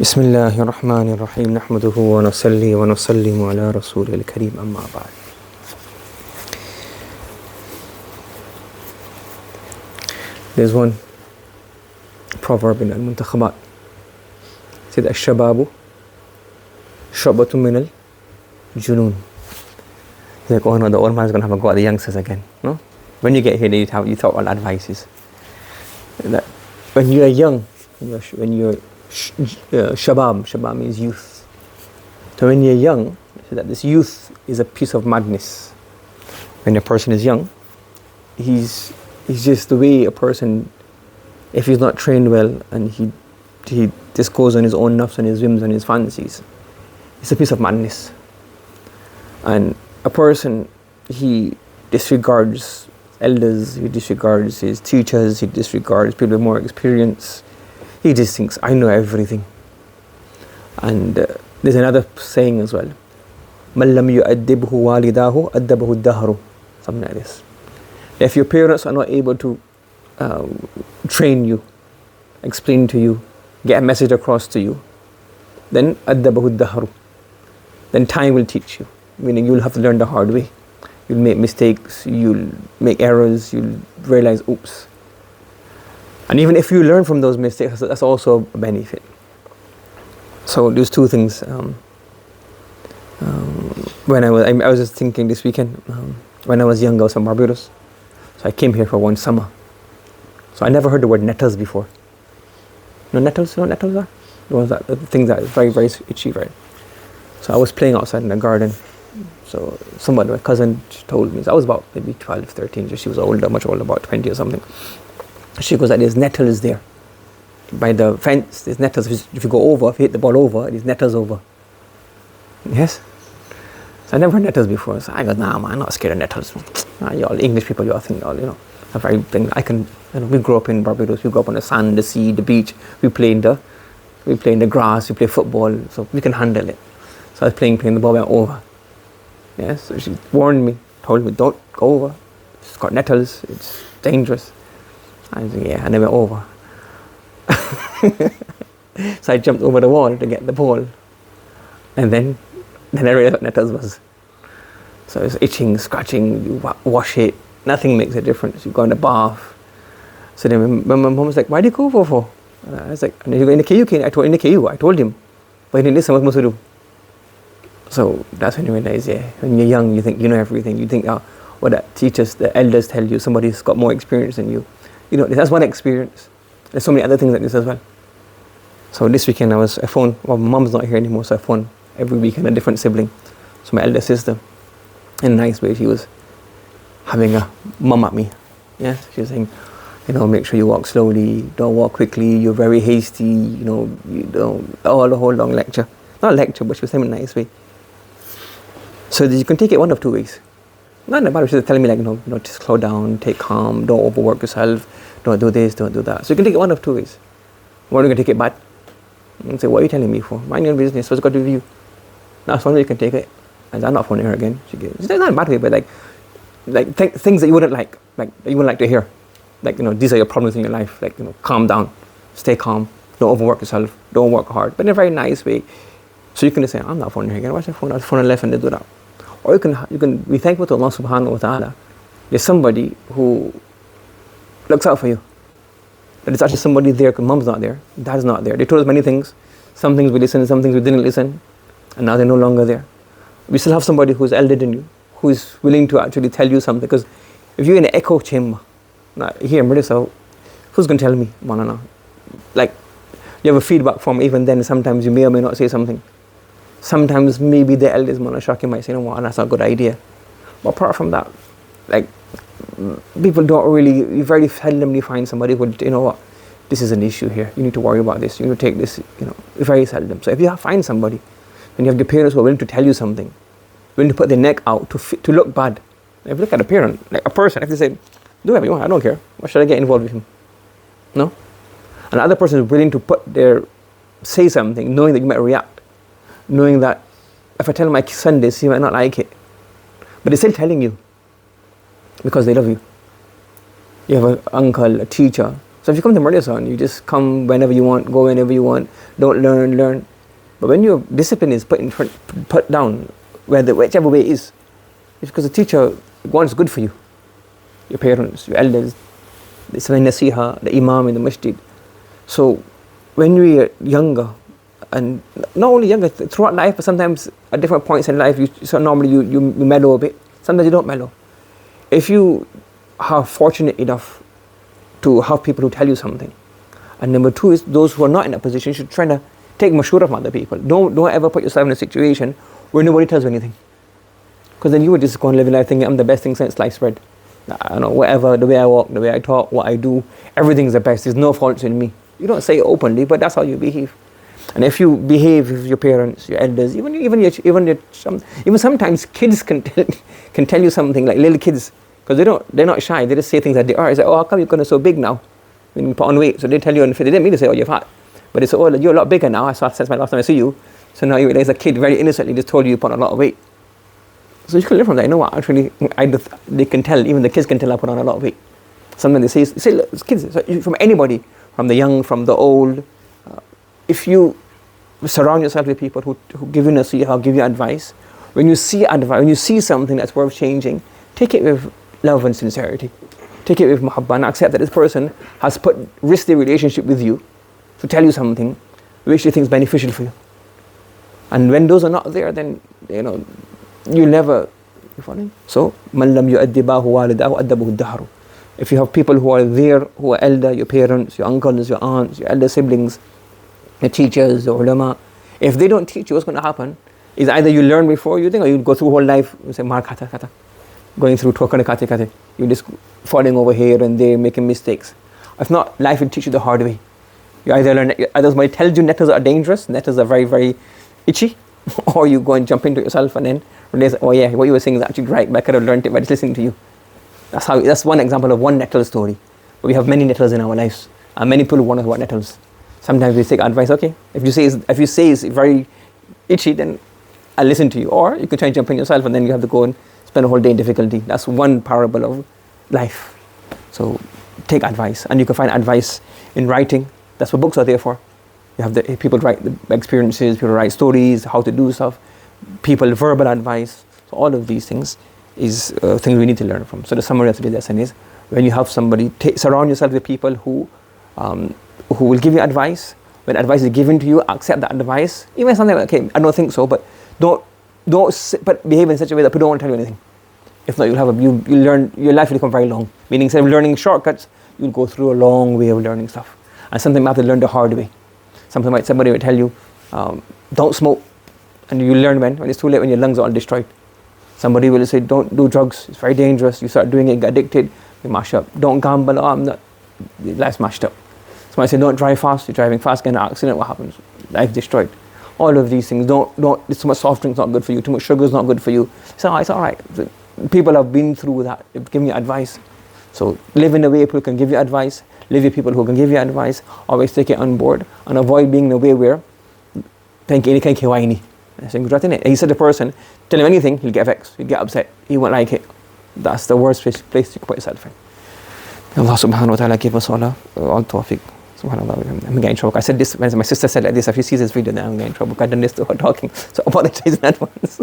بسم الله الرحمن الرحيم نحمده ونصلي ونسلم على رسوله الكريم أما بعد. There's one proverb in Al-Muntakhabat. It said, الشباب شعبة من الجنون. It's like, oh no, the old man's going to have a go at the youngsters again. No? When you get here, you thought all advices. That when you are young, when you're shabab means youth. So when you're young, so that this youth is a piece of madness. When a person is young, he's just the way a person, if he's not trained well and he just goes on his own nafs and his whims and his fancies, it's a piece of madness. And a person, he disregards elders, he disregards his teachers, he disregards people with more experience. He just thinks, I know everything. And there's another saying as well. مَنْ لَمْ يُؤَدِّبْهُ وَالِدَاهُ أَدَّبَهُ الدَّهْرُ. Something like this. If your parents are not able to train you, explain to you, get a message across to you, then أَدَّبَهُ الدَّهْرُ. Then time will teach you. Meaning you'll have to learn the hard way. You'll make mistakes, you'll make errors, you'll realize, oops. And even if you learn from those mistakes, that's also a benefit. So there's two things. When I was just thinking this weekend, when I was young, I was from Barbados. So I came here for one summer. So I never heard the word nettles before. You know nettles? You know what nettles are? The things that are very, very itchy, right? So I was playing outside in the garden. So somebody, my cousin, told me, so I was about maybe 12, 13, she was older, much older, about 20 or something. She goes, there's nettles there. By the fence, there's nettles. If you go over, if you hit the ball over, there's nettles over. Yes? So I never heard nettles before. So I go, nah man, I'm not scared of nettles. You all English people, you all think, a very thing. We grew up in Barbados, we grew up on the sand, the sea, the beach. We play in the grass, we play football, so we can handle it. So I was playing the ball went over. Yes, so she warned me, told me, don't go over. It's got nettles, it's dangerous. I said, yeah, and I went over. So I jumped over the wall to get the ball. And then I realized what nettles was. So it's itching, scratching, you wash it, nothing makes a difference. You go in the bath. So then my mom was like, why did you go over for? And I was like, and you go in the KU, I told him. But he didn't listen, what am I supposed to do? So that's when you realize, yeah, when you're young, you think you know everything. You think, what the teachers, the elders tell you, somebody's got more experience than you. That's one experience. There's so many other things like this as well. So this weekend my mom's not here anymore, so I phoned every weekend a different sibling. So my elder sister, in a nice way, she was having a mum at me. Yes, she was saying, make sure you walk slowly, don't walk quickly, you're very hasty, you don't, the whole long lecture. Not a lecture, but she was saying in a nice way. So you can take it one of two ways. Not in a bad way, she was telling me just slow down, take calm, don't overwork yourself, don't do this, don't do that. So you can take it one of two ways. One, you can take it bad and say, what are you telling me for? Mind your own business, what's got to do with you? That's one way you can take it. And I'm not phoning her again. It's not in a bad way, but things that you wouldn't like that you wouldn't like to hear. These are your problems in your life. Calm down, stay calm, don't overwork yourself, don't work hard, but in a very nice way. So you can just say, I'm not phoning her again. What's the phone? I'll phone her left and they do that. Or you can be thankful to Allah subhanahu wa ta'ala. There's somebody who looks out for you. There's actually somebody there because mom's not there, dad's not there. They told us many things. Some things we listened, some things we didn't listen. And now they're no longer there. We still have somebody who's elder than you, who is willing to actually tell you something. Because if you're in an echo chamber, here in British, so who's going to tell me? No. You have a feedback form even then. Sometimes you may or may not say something. Sometimes maybe the elders Shaki might say, that's not a good idea. But apart from that, people don't really, you very seldomly find somebody who, this is an issue here. You need to worry about this. You need to take this, very seldom. So if you find somebody, and you have the parents who are willing to tell you something, willing to put their neck out to look bad. If you look at a parent, a person, if they say, do whatever you want, I don't care. Why should I get involved with him? No? And the other person is willing to say something, knowing that you might react. Knowing that if I tell my son this, he might not like it. But they're still telling you because they love you. You have an uncle, a teacher, So if you come to Murder you just come whenever you want, go whenever you want, don't learn. But when your discipline is put down, whichever way it is, it's because the teacher wants good for you. Your parents, your elders, the nasiha, the imam in the masjid. So when we are younger, and not only younger, throughout life, but sometimes at different points in life, normally you mellow a bit. Sometimes you don't mellow. If you are fortunate enough to have people who tell you something, and number two is those who are not in that position should try to take mashura from other people. Don't ever put yourself in a situation where nobody tells you anything, because then you would just go and live your life thinking I'm the best thing since sliced bread. I don't know, whatever, the way I walk, the way I talk, what I do, everything's the best. There's no faults in me. You don't say it openly, but that's how you behave. And if you behave with your parents, your elders, even sometimes kids can tell you something, like little kids, because they're not shy. They just say things that they are. It's like, oh, how come you're kind of so big now when you put on weight? So they tell you, and they didn't mean to say, oh, you're fat, but they say, oh, you're a lot bigger now. I saw since my last time I see you. So now you realize a kid very innocently just told you you put on a lot of weight. So you can learn from that. You know what? Actually, they can tell. Even the kids can tell I put on a lot of weight. Sometimes they say look, it's kids. So from anybody, from the young, from the old. If you surround yourself with people who give you nasiha, give you advice, when you see something that's worth changing, take it with love and sincerity. Take it with muhabba and accept that this person has risked their relationship with you to tell you something which they think is beneficial for you. And when those are not there, then you'll never. You following? So, man lam yu'addibahu walidahu addabahu ad-dahru. If you have people who are there, who are elder, your parents, your uncles, your aunts, your elder siblings, the teachers, the ulama, if they don't teach you, what's going to happen is either you learn before you think, or you go through whole life and say, Mar kata kata, going through tokane kate kate. You're just falling over here and there, making mistakes. If not, life will teach you the hard way. You either somebody tells you nettles are dangerous, nettles are very, very itchy, or you go and jump into yourself and then realize, oh yeah, what you were saying is actually right, but I could have learned it by just listening to you. That's one example of one nettle story. But we have many nettles in our lives, and many people wonder what nettles. Sometimes we take advice, okay, if you say it's very itchy, then I'll listen to you. Or you can try and jump in yourself and then you have to go and spend a whole day in difficulty. That's one parable of life. So take advice, and you can find advice in writing. That's what books are there for. You have people write the experiences, people write stories, how to do stuff, people verbal advice. So all of these things is things we need to learn from. So the summary of today's lesson is, when you have somebody, surround yourself with people who will give you advice. When advice is given to you, accept that advice. Even something like, okay, I don't think so, but but behave in such a way that people don't want to tell you anything. If not, you learn, your life will become very long. Meaning, instead of learning shortcuts, you'll go through a long way of learning stuff. And something you have to learn the hard way. Somebody will tell you, don't smoke, and you learn when it's too late, when your lungs are all destroyed. Somebody will say, don't do drugs, it's very dangerous. You start doing it, get addicted, you mash up. Don't gamble, your life's mashed up. Somebody say, don't drive fast, you're driving fast, get in an accident, what happens? Life destroyed. All of these things, don't, too much soft drink's not good for you, too much sugar is not good for you. So it's all right. People have been through that, they've given you advice. So live in a way people can give you advice, live with people who can give you advice, always take it on board, and avoid being in a way where, thinking, he said the person, tell him anything, he'll get vexed, he'll get upset, he won't like it. That's the worst place to put yourself in. Allah subhanahu wa ta'ala give us all tawfiq. SubhanAllah, I'm getting in trouble. I said this, when my sister said like this, if she sees this video, then I'm getting in trouble. I've done this to her talking, so I apologize in advance.